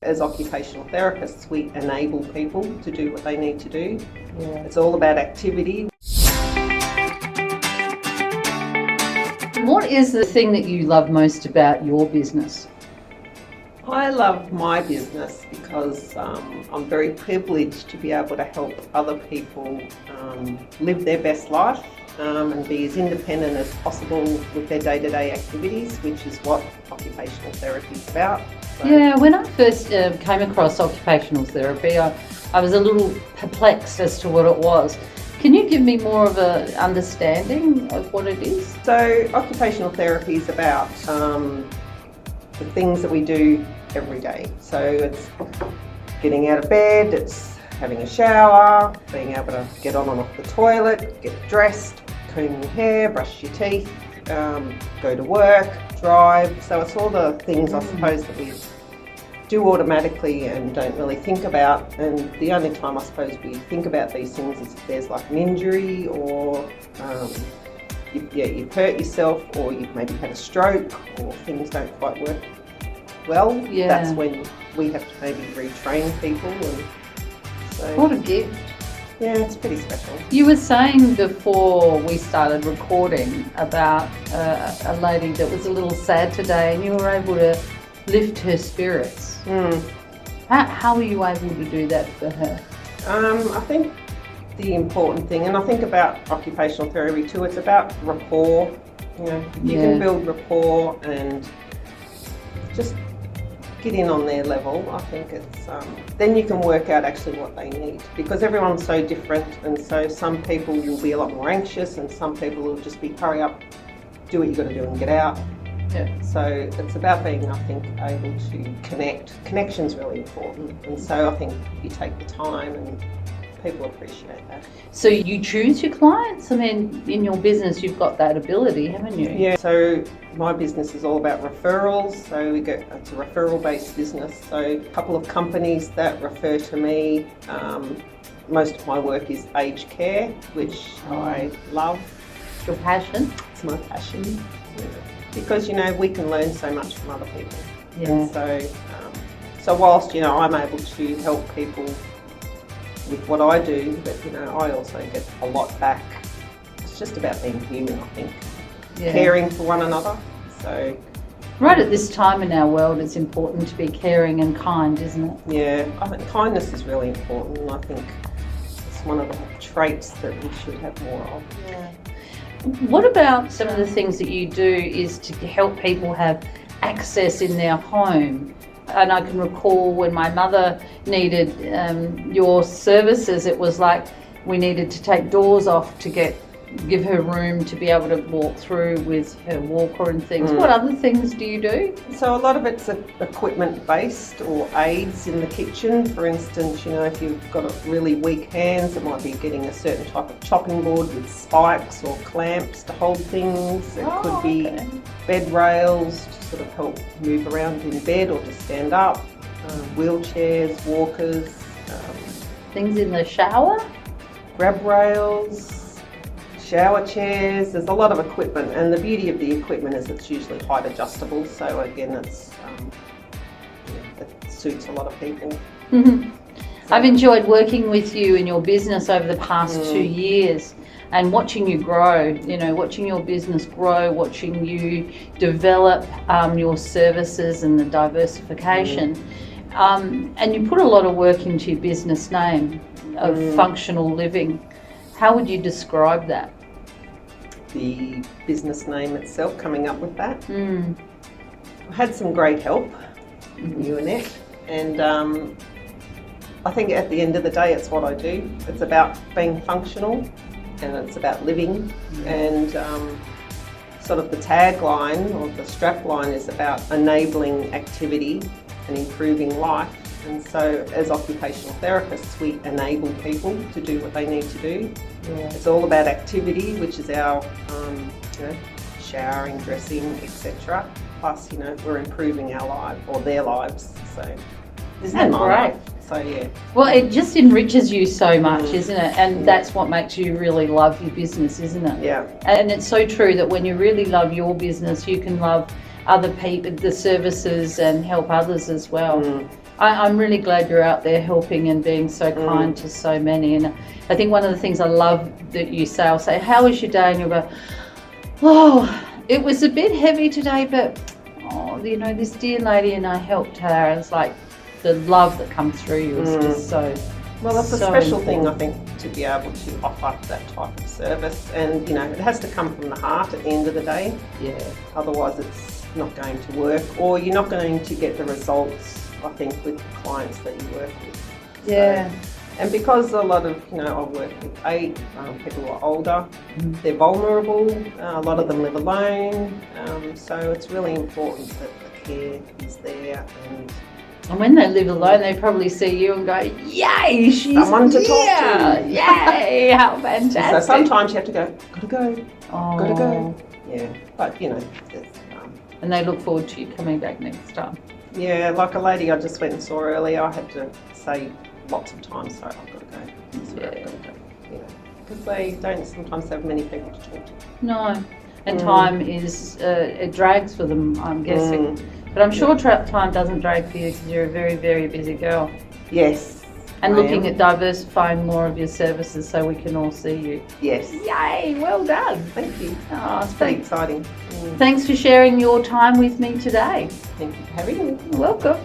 As occupational therapists, we enable people to do what they need to do. It's all about activity. What is the thing that you love most about your business? I love my business because I'm very privileged to be able to help other people live their best life and be as independent as possible with their day-to-day activities, which is what occupational therapy is about. So. Yeah, when I first came across occupational therapy, I was a little perplexed as to what it was. Can you give me more of an understanding of what it is? So occupational therapy is about the things that we do every day. So it's getting out of bed, it's having a shower, being able to get on and off the toilet, get dressed, comb your hair, brush your teeth, go to work, drive. So it's all the things I suppose that we do automatically and don't really think about. And the only time I suppose we think about these things is if there's like an injury or you've hurt yourself or you've maybe had a stroke or things don't quite work well. Yeah. That's when we have to maybe retrain people. And so, What a gift. yeah, it's pretty special. You were saying before we started recording about a lady that was a little sad today, and you were able to lift her spirits. How were you able to do that for her? I think the important thing, and I think about occupational therapy too, it's about rapport. You can build rapport and just get in on their level. I think it's then you can work out actually what they need, because everyone's so different, and so some people will be a lot more anxious and some people will just be hurry up, do what you got to do and get out. Yeah. So it's about being, I think, able to connect. Connection's really important, and so I think you take the time and people appreciate that. So you choose your clients? I mean, in your business you've got that ability, haven't you? Yeah, so my business is all about referrals, so it's a referral-based business, so a couple of companies that refer to me. Most of my work is aged care, which I love. Your passion? It's my passion. Yeah. Because, we can learn so much from other people. Yeah. And so whilst, I'm able to help people with what I do, but, I also get a lot back. It's just about being human, I think. Yeah. Caring for one another. So Right at this time in our world, it's important to be caring and kind, isn't it? yeah, I think kindness is really important, and I think it's one of the traits that we should have more of. Yeah. What about some of the things that you do is to help people have access in their home? And I can recall when my mother needed your services, it was like we needed to take doors off to give her room to be able to walk through with her walker and things. What other things do you do? So a lot of it's equipment based or aids in the kitchen. For instance, if you've got really weak hands, it might be getting a certain type of chopping board with spikes or clamps to hold things. It could be bed rails to sort of help move around in bed or to stand up, wheelchairs, walkers. Things in the shower? Grab rails, shower chairs. There's a lot of equipment, and the beauty of the equipment is it's usually height adjustable, so again it suits a lot of people. I've enjoyed working with you in your business over the past 2 years and watching you grow, watching your business grow, watching you develop your services and the diversification. And you put a lot of work into your business name of functional living. How would you describe that? The business name itself, coming up with that. I had some great help, you and Annette, and I think at the end of the day it's what I do. It's about being functional and it's about living, and sort of the tagline or the strapline is about enabling activity and improving life. And so as occupational therapists, we enable people to do what they need to do. It's all about activity, which is our showering, dressing, etc. Plus, we're improving our lives or their lives. So Isn't that great? So yeah. Well, it just enriches you so much, isn't it? And that's what makes you really love your business, isn't it? Yeah. And it's so true that when you really love your business, you can love other people, the services, and help others as well. I'm really glad you're out there helping and being so kind to so many. And I think one of the things I love that you say, I'll say, how was your day? And you'll go, oh, it was a bit heavy today, but this dear lady and I helped her. And it's like the love that comes through you is just so. Well, that's a so special important. thing, I think, to be able to offer that type of service. And, it has to come from the heart at the end of the day. Yeah. Otherwise, it's not going to work, or you're not going to get the results, I think, with the clients that you work with. Yeah. So, and because a lot of, I work with people who are older, they're vulnerable, a lot of them live alone, so it's really important that the care is there. And when they live alone, they probably see you and go, yay, she's Someone to talk to. Yay, how fantastic. So sometimes you have to go, gotta go, Oh. gotta go. Yeah, but it's, And they look forward to you coming back next time. yeah, like a lady I just went and saw earlier, I had to say lots of times, so I've got to go. Sorry, I've got to go. Because they don't sometimes have many people to talk to. No. And time is, it drags for them, I'm guessing. But I'm sure time doesn't drag for you because you're a very, very busy girl. Yes. And I looking am. at diversifying more of your services so we can all see you. Yes. Yay, well done. Thank you. Oh, It's pretty exciting. Thanks for sharing your time with me today. Thank you for having me. You're welcome.